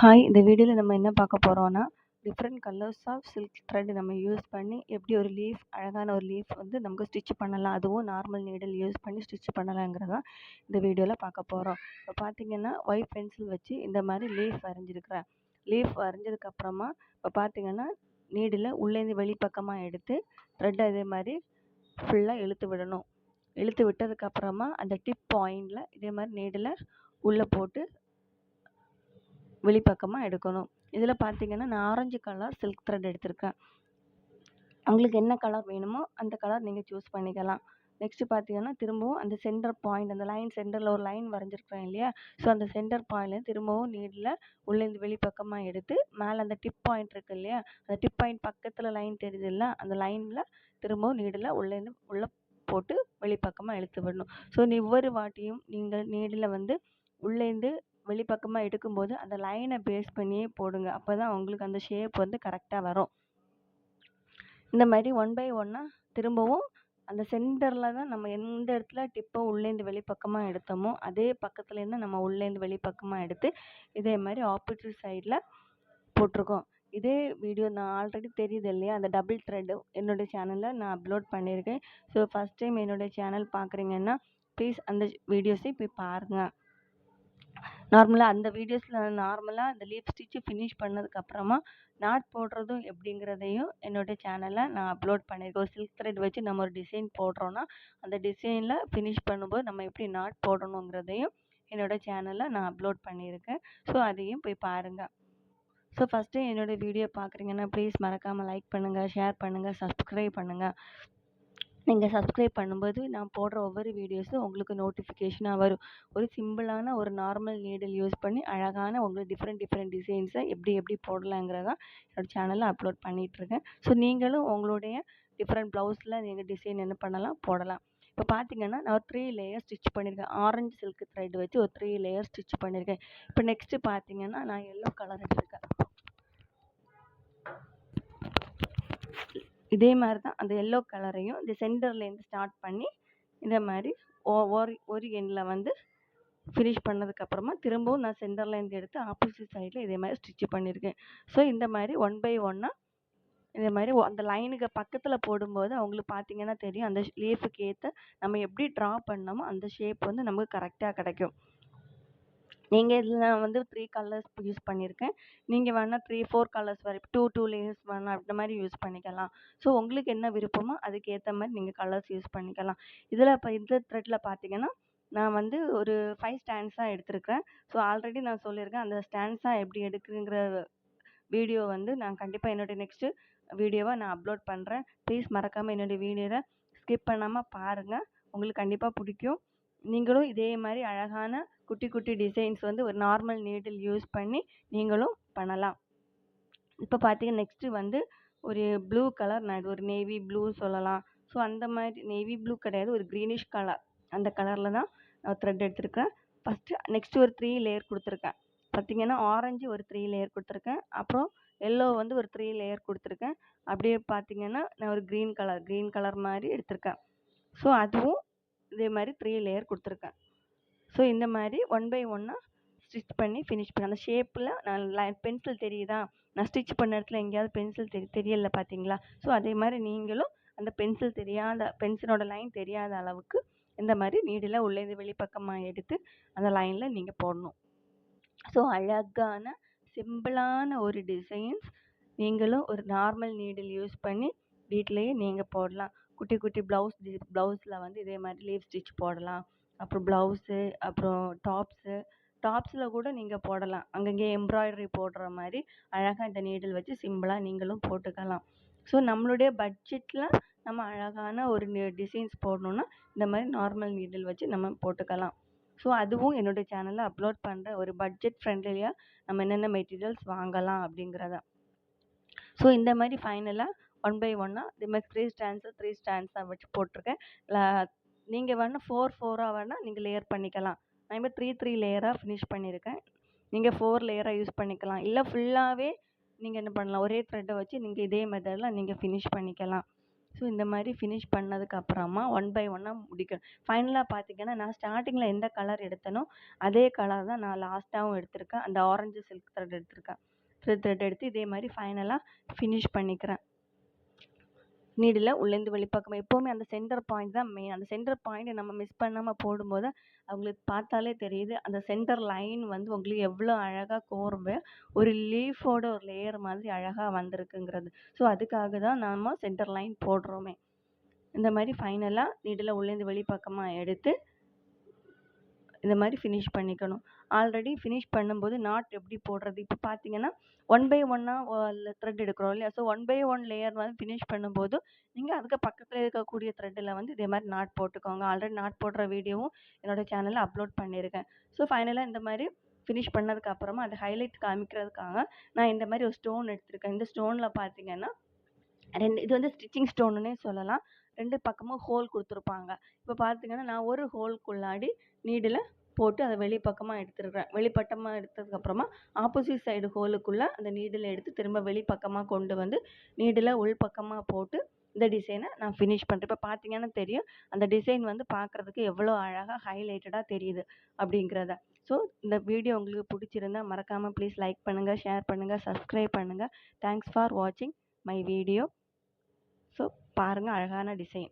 Hi! இந்த வீடியோல நம்ம என்ன பார்க்க போறோம்னா, different colours of silk thread நம்ம யூஸ் பண்ணி எப்படி ஒரு லீஃப் அழகான ஒரு லீஃப் வந்து நமக்கு ஸ்டிச் பண்ணலாம். அதுவும் நார்மல் நீடில் யூஸ் பண்ணி ஸ்டிச் பண்ணலாங்கிறது தான் இந்த வீடியோல பார்க்க போறோம். இப்போ பார்த்தீங்கன்னா, ஒயிட் பென்சில் வச்சு இந்த மாரி லீஃப் வரைஞ்சிருக்கிறேன். லீஃப் வரைஞ்சதுக்கப்புறமா இப்போ பார்த்தீங்கன்னா, நீடில உள்ளேருந்து வெளிப்பக்கமா எடுத்து த்ரெட் அதே மாரி ஃபுல்லா இழுத்து விடணும். இழுத்து விட்டதுக்கப்புறமா அந்த டிப் பாயிண்ட்ல இதே மாரி நீடில உள்ள போட்டு வெளிப்பக்கமா எடுக்கணும். இதில பார்த்தீங்கன்னா, நான் ஆரஞ்சு கலர் சில்க் த்ரெட் எடுத்திருக்கேன். உங்களுக்கு என்ன கலர் வேணுமோ அந்த கலர் நீங்க சூஸ் பண்ணிக்கலாம். நெக்ஸ்ட் பார்த்தீங்கன்னா, திரும்பவும் அந்த சென்டர் பாயிண்ட் அந்த லைன் சென்டர்ல ஒரு லைன் வரைஞ்சிருக்கிறேன் இல்லையா? ஸோ அந்த சென்டர் பாயிண்ட்லேருந்து திரும்பவும் நீடில உள்ளேருந்து வெளிப்பக்கமா எடுத்து, மேல அந்த டிப் பாயிண்ட் இருக்கு இல்லையா? அந்த டிப் பாயிண்ட் பக்கத்துல லைன் தெரியுதுல்ல? அந்த லைன்ல திரும்பவும் நீடில உள்ளேருந்து உள்ள போட்டு வெளிப்பக்கமா இழுத்து விடணும். ஸோ ஒவ்வொரு வாட்டியும் நீங்கள் நீடில வந்து உள்ளேருந்து வெளிப்பக்கமா எடுக்கும்போது, அந்த லைன பேஸ் பண்ணியே போடுங்க. அப்பதான் உங்களுக்கு அந்த ஷேப் வந்து கரெக்ட்டா வரும். இந்த மாரி ஒன் பை ஒன்னா திரும்பவும் அந்த சென்டர்ல தான் நம்ம எந்த இடத்துல டிப்ப உள்ளேருந்து வெளிப்பக்கமா எடுத்தோமோ, அதே பக்கத்துலேருந்து நம்ம உள்ளேருந்து வெளிப்பக்கமா எடுத்து, இதே மாரி ஆப்போசிட் சைட்ல போட்டிருக்கோம். இதே வீடியோ நான் ஆல்ரெடி தெரியுது இல்லையா? அந்த டபுள் த்ரெட் என்னோட சேனல்ல நான் அப்லோட் பண்ணியிருக்கேன். ஸோ ஃபர்ஸ்ட் டைம் என்னோட சேனல் பார்க்குறீங்கன்னா, ப்ளீஸ் அந்த வீடியோஸை போய் பாருங்க. அந்த வீடியோஸ்ல நார்மலா அந்த லீப் ஸ்டிச் ஃபினிஷ் பண்ணதுக்கப்புறமா நாட் போடுறதும் எப்படிங்கிறதையும் என்னோட சேனல்ல நான் அப்லோட் பண்ணியிருக்கேன். ஒரு சில்க் த்ரெட் வச்சு நம்ம ஒரு டிசைன் போடுறோம்னா, அந்த டிசைன்ல ஃபினிஷ் பண்ணும்போது நம்ம எப்படி நாட் போடணுங்கிறதையும் என்னோட சேனல்ல நான் அப்லோட் பண்ணியிருக்கேன். ஸோ அதையும் போய் பாருங்க. ஸோ ஃபர்ஸ்ட்டு என்னோட வீடியோ பார்க்குறீங்கன்னா, ப்ளீஸ் மறக்காம லைக் பண்ணுங்க, ஷேர் பண்ணுங்க, சப்ஸ்கிரைப் பண்ணுங்க. நீங்க சப்ஸ்கிரைப் பண்ணும்போது நான் போடுற ஒவ்வொரு வீடியோஸும் உங்களுக்கு நோட்டிஃபிகேஷனா வரும். ஒரு சிம்பிளான ஒரு நார்மல் நீடில் யூஸ் பண்ணி அழகான உங்களுக்கு டிஃப்ரெண்ட் டிசைன்ஸை எப்படி போடலாங்கிறத என்னோட சேனல்ல அப்லோட் பண்ணிகிட்ருக்கேன். ஸோ நீங்களும் உங்களுடைய டிஃப்ரெண்ட் ப்ளவுஸில் நீங்கள் டிசைன் என்ன பண்ணலாம் போடலாம். இப்போ பார்த்தீங்கன்னா, நான் 3 லேயர் ஸ்டிச் பண்ணியிருக்கேன். ஆரஞ்சு சில்க் த்ரெட் வச்சு ஒரு 3 லேயர் ஸ்டிச் பண்ணியிருக்கேன். இப்போ நெக்ஸ்ட்டு பார்த்தீங்கன்னா, நான் எல்லோ கலர் எடுத்திருக்கேன். இதே மாதிரி தான் அந்த எல்லோ கலரையும் இந்த சென்டர்லேருந்து ஸ்டார்ட் பண்ணி இந்த மாதிரி ஒரு எண்டில் வந்து ஃபினிஷ் பண்ணதுக்கப்புறமா திரும்பவும் நான் சென்டர்லேருந்து எடுத்து ஆப்போசிட் சைடில் இதே மாதிரி ஸ்டிச் பண்ணியிருக்கேன். ஸோ இந்த மாதிரி ஒன் பை ஒன்னாக இதே மாதிரி அந்த லைனுக்கு பக்கத்தில் போடும்போது அவங்களுக்கு பார்த்தீங்கன்னா தெரியும் அந்த லீஃபுக்கு ஏற்ற நம்ம எப்படி ட்ரா பண்ணோமோ அந்த ஷேப் வந்து நமக்கு கரெக்டாக கிடைக்கும். நீங்கள் இதில் வந்து 3 கலர்ஸ் யூஸ் பண்ணியிருக்கேன். நீங்கள் வேணால் 4 கலர்ஸ் வரை 2 லேயர்ஸ் வேணால் அந்த மாதிரி யூஸ் பண்ணிக்கலாம். ஸோ உங்களுக்கு என்ன விருப்பமோ அதுக்கு ஏற்ற மாதிரி நீங்கள் கலர்ஸ் யூஸ் பண்ணிக்கலாம். இதில் இப்போ இந்த த்ரெட்டில் பார்த்தீங்கன்னா, நான் வந்து ஒரு 5 ஸ்டாண்ட்ஸா எடுத்திருக்கிறேன். ஸோ ஆல்ரெடி நான் சொல்லியிருக்கேன் அந்த ஸ்டாண்ட்ஸா எப்படி எடுக்குங்கிற வீடியோ வந்து நான் கண்டிப்பாக என்னுடைய நெக்ஸ்ட்டு வீடியோவை நான் அப்லோட் பண்ணுறேன். ப்ளீஸ் மறக்காமல் என்னுடைய வீடியோவை ஸ்கிப் பண்ணாமல் பாருங்கள். உங்களுக்கு கண்டிப்பாக பிடிக்கும். நீங்களும் இதே மாதிரி அழகான குட்டி டிசைன்ஸ் வந்து ஒரு நார்மல் நீடில் யூஸ் பண்ணி நீங்களும் பண்ணலாம். இப்போ பார்த்தீங்கன்னா நெக்ஸ்ட்டு வந்து ஒரு ப்ளூ கலர் நான் ஒரு நேவி ப்ளூ சொல்லலாம். ஸோ அந்த மாதிரி நேவி ப்ளூ கிடையாது, ஒரு க்ரீனிஷ் கலர் அந்த கலரில் தான் நான் த்ரெட் எடுத்திருக்கேன். ஃபஸ்ட்டு நெக்ஸ்ட்டு ஒரு 3 லேயர் கொடுத்துருக்கேன். பார்த்தீங்கன்னா ஆரஞ்சு ஒரு 3 லேயர் கொடுத்துருக்கேன். அப்புறம் எல்லோ வந்து ஒரு 3 லேயர் கொடுத்துருக்கேன். அப்படியே பார்த்தீங்கன்னா நான் ஒரு க்ரீன் கலர் மாதிரி எடுத்திருக்கேன். ஸோ அதுவும் இதே மாதிரி 3 லேயர் கொடுத்துருக்கேன். ஸோ இந்த மாதிரி ஒன் பை ஒன்னாக ஸ்டிச் பண்ணி ஃபினிஷ் பண்ண அந்த ஷேப்பில் நான் பென்சில் தெரியுதா? நான் ஸ்டிச் பண்ண இடத்துல எங்கேயாவது பென்சில் தெரியல பார்த்தீங்களா? ஸோ அதே மாதிரி நீங்களும் அந்த பென்சிலோட லைன் தெரியாத அளவுக்கு இந்த மாதிரி நீடில் உள்ளேருந்து வெளிப்பக்கமாக எடுத்து அந்த லைனில் நீங்கள் போடணும். ஸோ அழகான சிம்பிளான ஒரு டிசைன்ஸ் நீங்களும் ஒரு நார்மல் நீடில் யூஸ் பண்ணி வீட்டிலேயே நீங்கள் போடலாம். குட்டி ப்ளவுஸில் வந்து இதே மாதிரி லீஃப் ஸ்டிச் போடலாம். அப்புறம் ப்ளவுஸு, அப்புறம் டாப்ஸில் கூட நீங்கள் போடலாம். அங்கங்கே எம்ப்ராய்டரி போடுற மாதிரி அழகாக இந்த நீடில் வச்சு சிம்பிளாக நீங்களும் போட்டுக்கலாம். ஸோ நம்மளுடைய பட்ஜெட்டில் நம்ம அழகான ஒரு டிசைன்ஸ் போடணுன்னா இந்த மாதிரி நார்மல் நீடில் வச்சு நம்ம போட்டுக்கலாம். ஸோ அதுவும் என்னுடைய சேனலில் அப்லோட் பண்ணுறேன். ஒரு பட்ஜெட் ஃப்ரெண்ட்லியாக நம்ம என்னென்ன மெட்டீரியல்ஸ் வாங்கலாம் அப்படிங்கிறத. ஸோ இந்த மாதிரி ஃபைனலாக ஒன் பை ஒன்னாக இதே மாதிரி 3 ஸ்டாண்ட்ஸாக வச்சு போட்டிருக்கேன். நீங்கள் வேணால் 4 வேணால் நீங்கள் லேயர் பண்ணிக்கலாம். நான் இப்போ 3 லேயராக ஃபினிஷ் பண்ணியிருக்கேன். நீங்கள் 4 லேயராக யூஸ் பண்ணிக்கலாம். இல்லை ஃபுல்லாகவே நீங்கள் என்ன பண்ணலாம், ஒரே த்ரெட்டை வச்சு நீங்கள் இதே மெத்தடில் நீங்கள் ஃபினிஷ் பண்ணிக்கலாம். ஸோ இந்த மாதிரி ஃபினிஷ் பண்ணதுக்கு அப்புறமா ஒன் பை ஒன்னாக முடிக்கணும். ஃபைனலாக பார்த்தீங்கன்னா நான் ஸ்டார்டிங்கில் எந்த கலர் எடுத்தனோ அதே கலர் தான் நான் லாஸ்ட்டாகவும் எடுத்திருக்கேன். அந்த ஆரஞ்சு சில்க் த்ரெட் எடுத்திருக்கேன். த்ரெட் எடுத்து இதே மாதிரி ஃபைனலாக ஃபினிஷ் பண்ணிக்கிறேன். நீடில் உள்ளேருந்து வெளிப்பக்கம் எப்போவுமே அந்த சென்டர் பாயிண்ட் தான் மெயின். அந்த சென்டர் பாயிண்ட் நம்ம மிஸ் பண்ணாமல் போடும்போது அவங்களுக்கு பார்த்தாலே தெரியுது அந்த சென்டர் லைன் வந்து உங்களுக்கு எவ்வளோ அழகாக கோர்வை ஒரு லீஃபோட ஒரு லேயர் மாதிரி அழகாக வந்திருக்குங்கிறது. ஸோ அதுக்காக தான் நம்ம சென்டர் லைன் போடுறோமே. இந்த மாதிரி ஃபைனலாக நீடில் உள்ளேருந்து வெளிப்பக்கமாக எடுத்து இந்த மாதிரி ஃபினிஷ் பண்ணிக்கணும். ஆல்ரெடி ஃபினிஷ் பண்ணும்போது நாட் எப்படி போடுறது, இப்போ பார்த்தீங்கன்னா ஒன் பை ஒன்னாக த்ரெட் எடுக்கிறோம் இல்லையா. So one by one layer வந்து ஃபினிஷ் பண்ணும்போது நீங்கள் அதுக்கு பக்கத்தில் இருக்கக்கூடிய த்ரெட்டில் வந்து இதே மாதிரி நாட் போட்டுக்கோங்க. ஆல்ரெடி நாட் போடுற வீடியோவும் என்னோட சேனலில் அப்லோட் பண்ணியிருக்கேன். ஸோ ஃபைனலாக இந்த மாதிரி ஃபினிஷ் பண்ணதுக்கு அப்புறமா அதை ஹைலைட் காமிக்கிறதுக்காக நான் இந்த மாதிரி ஒரு ஸ்டோன் எடுத்திருக்கேன். இந்த ஸ்டோனில் பார்த்தீங்கன்னா இது வந்து ஸ்டிச்சிங் ஸ்டோனுன்னே சொல்லலாம். 2 பக்கமும் ஹோல் கொடுத்துருப்பாங்க. இப்போ பார்த்தீங்கன்னா நான் ஒரு ஹோல்குள்ளாடி நீடில் போட்டு அதை வெளிப்பக்கமாக எடுத்துருக்கிறேன். வெளிப்பக்கமாக எடுத்ததுக்கப்புறமா ஆப்போசிட் சைடு ஹோலுக்குள்ளே அந்த நீடில் எடுத்து திரும்ப வெளிப்பக்கமாக கொண்டு வந்து நீடில் உள்பக்கமாக போட்டு இந்த டிசைனை நான் ஃபினிஷ் பண்ணுறேன். இப்போ பார்த்தீங்கன்னா தெரியும் அந்த டிசைன் வந்து பார்க்குறதுக்கு எவ்வளோ அழகாக ஹைலைட்டடாக தெரியுது அப்படிங்கிறத. ஸோ இந்த வீடியோ உங்களுக்கு பிடிச்சிருந்தா மறக்காமல் ப்ளீஸ் லைக் பண்ணுங்கள், ஷேர் பண்ணுங்கள், சப்ஸ்கிரைப் பண்ணுங்கள். தேங்க்ஸ் ஃபார் வாட்சிங் மை வீடியோ. ஸோ பாருங்கள் அழகான டிசைன்.